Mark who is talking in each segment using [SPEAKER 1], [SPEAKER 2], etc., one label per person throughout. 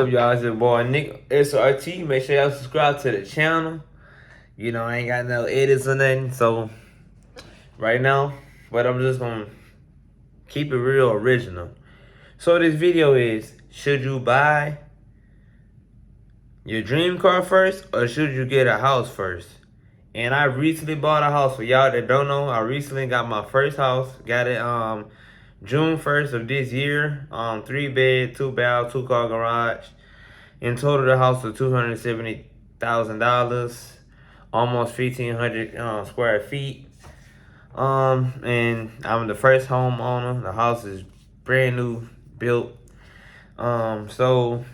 [SPEAKER 1] What's up, y'all? It's your boy Nick SRT. Make sure y'all subscribe to the channel. You know, I ain't got no edits or nothing. So, right now, but I'm just gonna keep it real original. So, this video is, should you buy your dream car first or should you get a house first? And I recently bought a house. For y'all that don't know, I recently got my first house. Got it June 1st of this year. 3-bed, 2-bath, 2-car garage. In total, the house was $270,000, almost 1,500 square feet. And I'm the first homeowner. The house is brand new, built. So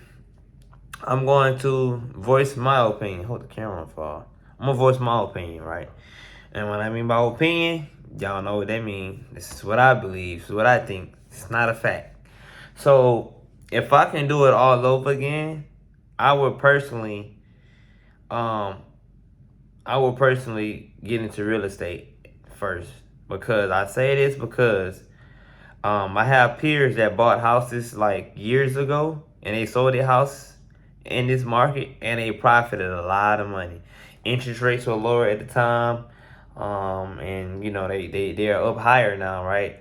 [SPEAKER 1] I'm going to voice my opinion. Hold the camera for. I'm gonna voice my opinion, right? And what I mean by opinion, y'all know what that means. This is what I believe. This is what I think. It's not a fact. So if I can do it all over again, I would personally, um, get into real estate first. Because I say this because I have peers that bought houses like years ago and they sold their house in this market and they profited a lot of money. Interest rates were lower at the time, and you know they're up higher now, right?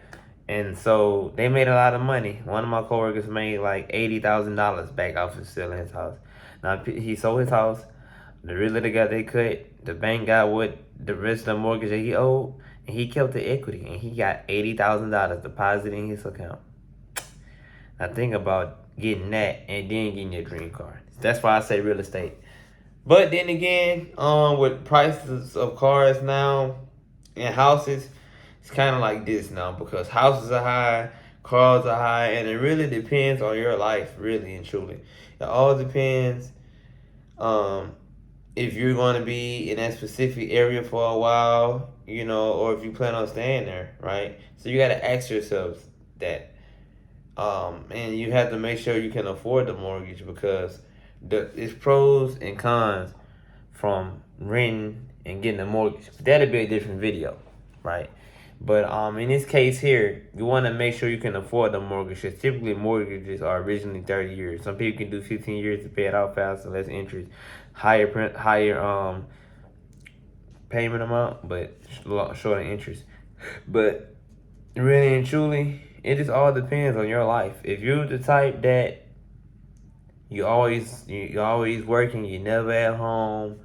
[SPEAKER 1] And so they made a lot of money. One of my coworkers made like $80,000 back off of selling his house. Now he sold his house. The realtor got they cut. The bank got what the rest of the mortgage that he owed, and he kept the equity, and he got $80,000 deposited in his account. Now think about getting that and then getting your dream car. That's why I say real estate. But then again, with prices of cars now and houses, it's kind of like this now because houses are high, cars are high, and it really depends on your life, really and truly. It all depends if you're going to be in that specific area for a while, you know, or if you plan on staying there, right? So you got to ask yourself that. And you have to make sure you can afford the mortgage because it's pros and cons from renting and getting a mortgage. That'll be a different video, right? But in this case here, you want to make sure you can afford the mortgage. Because typically mortgages are originally 30 years. Some people can do 15 years to pay it out faster, less interest, higher payment amount, but shorter interest. But really and truly, it just all depends on your life. If you're the type that you always working, you never at home,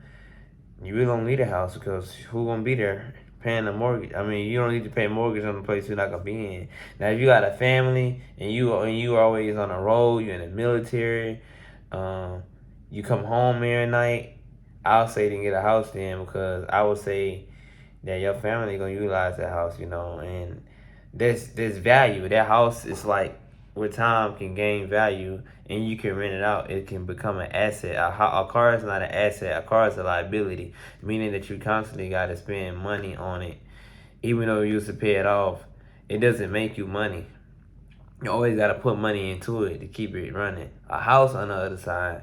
[SPEAKER 1] you really don't need a house because who gonna be there paying the mortgage? I mean, you don't need to pay mortgage on the place you're not gonna be in. Now, if you got a family and you always on the road, you're in the military, you come home every night, I'll say to get a house then because I would say that your family gonna utilize that house, you know, and there's value. That house is like with time can gain value and you can rent it out. It can become an asset. A car is not an asset. A car is a liability, meaning that you constantly got to spend money on it. Even though you used to pay it off, it doesn't make you money. You always got to put money into it to keep it running. A house, on the other side,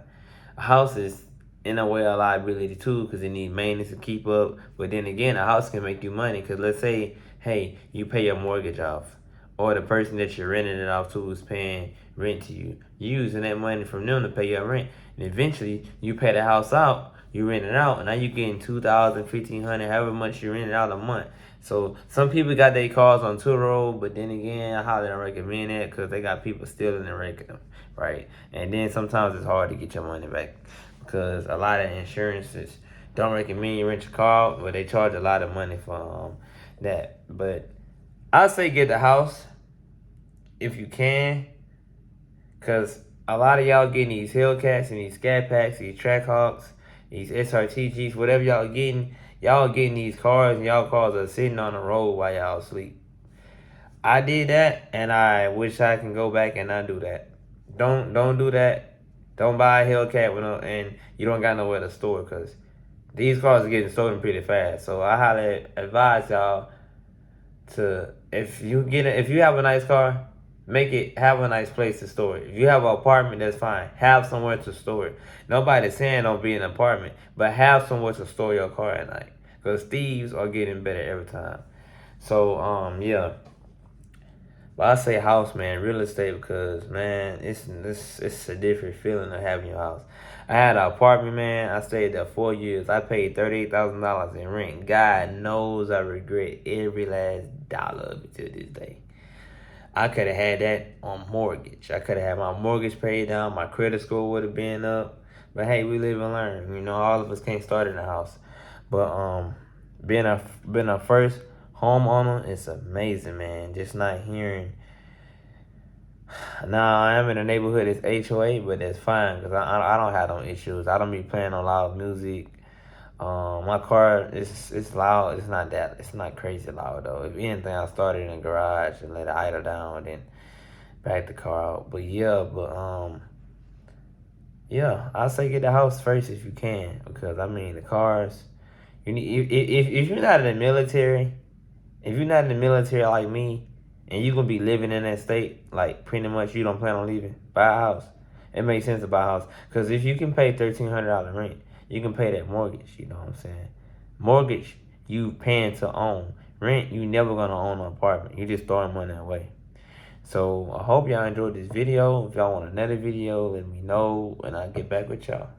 [SPEAKER 1] a house is in a way a liability too because it needs maintenance to keep up. But then again, a house can make you money because let's say, hey, you pay your mortgage off or the person that you're renting it off to is paying rent to you. You're using that money from them to pay your rent. And eventually, you pay the house out, you rent it out, and now you're getting $2,000, $1,500, however much you rent it out a month. So some people got their cars on tour road, but then again, I highly don't recommend that because they got people stealing and wrecking them, right? And then sometimes it's hard to get your money back because a lot of insurances don't recommend you rent your car, but they charge a lot of money for that. But I say get the house if you can, because a lot of y'all getting these Hellcats and these Scat Packs, these Trackhawks, these SRTGs, whatever y'all getting these cars and y'all cars are sitting on the road while y'all sleep. I did that and I wish I can go back and not do that. Don't do that. Don't buy a Hellcat and you don't got nowhere to store because these cars are getting stolen pretty fast. So I highly advise y'all to if you have a nice car, have a nice place to store it. If you have an apartment, that's fine. Have somewhere to store it. Nobody's saying don't be in an apartment, but have somewhere to store your car at night. Because thieves are getting better every time. So yeah. But I say house, man, real estate, because man, it's a different feeling of having your house. I had an apartment, man. I stayed there 4 years. I paid $38,000 in rent. God knows I regret every last dollar of it to this day. I could have had that on mortgage. I could have had my mortgage paid down. My credit score would have been up. But hey, we live and learn. You know, all of us can't start in the house. But being a first homeowner, it's amazing, man. Just not hearing. Now I am in a neighborhood it's HOA, but that's fine because I don't have no issues. I don't be playing no loud music. My car it's loud. It's not crazy loud though. If anything, I started in the garage and let it idle down, then back the car out. But yeah, I say get the house first if you can, because I mean the cars. You need if you're not in the military, if you're not in the military like me, and you're gonna be living in that state, like pretty much you don't plan on leaving, buy a house. It makes sense to buy a house, because if you can pay $1,300 rent, you can pay that mortgage. You know what I'm saying? Mortgage you paying to own. Rent you never gonna own an apartment. You just throwing money away. So I hope y'all enjoyed this video. If y'all want another video, let me know and I'll get back with y'all.